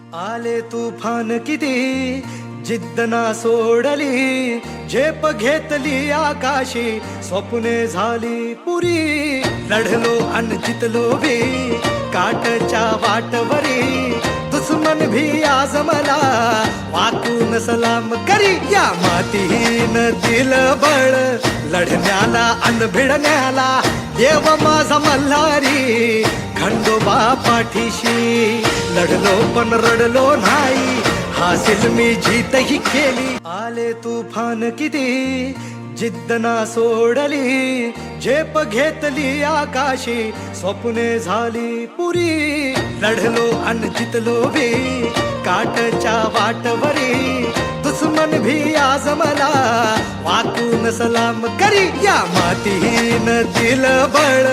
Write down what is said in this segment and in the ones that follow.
आले तुफान किती जिद्द ना सोडली, झेप घेतली आकाशी, स्वप्ने झाली पुरी. लढलो अन जितलो बी काटच्या वाटवरी, दुश्मन भी आज मला वाकून सलाम करी. या मातीहीन दिल बळ लढण्याला अन भिडण्याला, देव माझा मल्हारी खंडोबा पाठीशी. लढलो पण रडलो नाही, हासिल मी जीतही केली. आले तुफान किती जिद्द ना सोडली, झेप घेतली आकाशी, स्वप्ने झाली पुरी. लढलो अन जितलो बी काटच्या वाटवरी, दुश्मन भी आज मला वाकून सलाम करी. या मातीहीन दिल बळ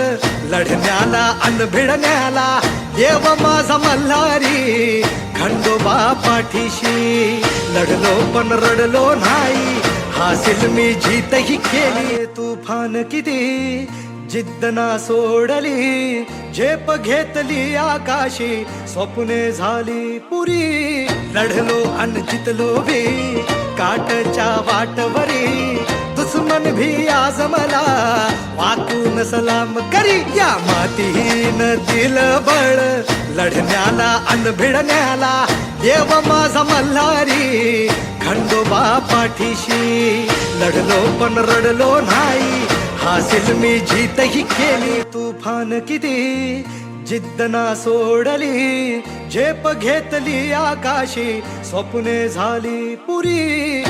लढण्याला अन भिडण्याला, देव माझा मल्हारी खंडोबा पाठीशी. लढलो पण रडलो नाही, हासिल मी जीतही केली. तुफान किती जिद्द ना सोडली, झेप घेतली आकाशी, स्वप्ने झाली पुरी. लढलो अन जितलो बी काटच्या वाटवरी, दुश्मन भी आज मला वाकून सलाम करी. या मातीहीन दिल बळ लढण्याला अन भिडण्याला, देव माझा मल्हारी खंडोबा पाठीशी. लढलो पण रडलो नाही, हासिल मी जीतही केली. तुफान किती जिद्द ना सोडली, झेप घेतली आकाशी, स्वप्ने झाली पुरी.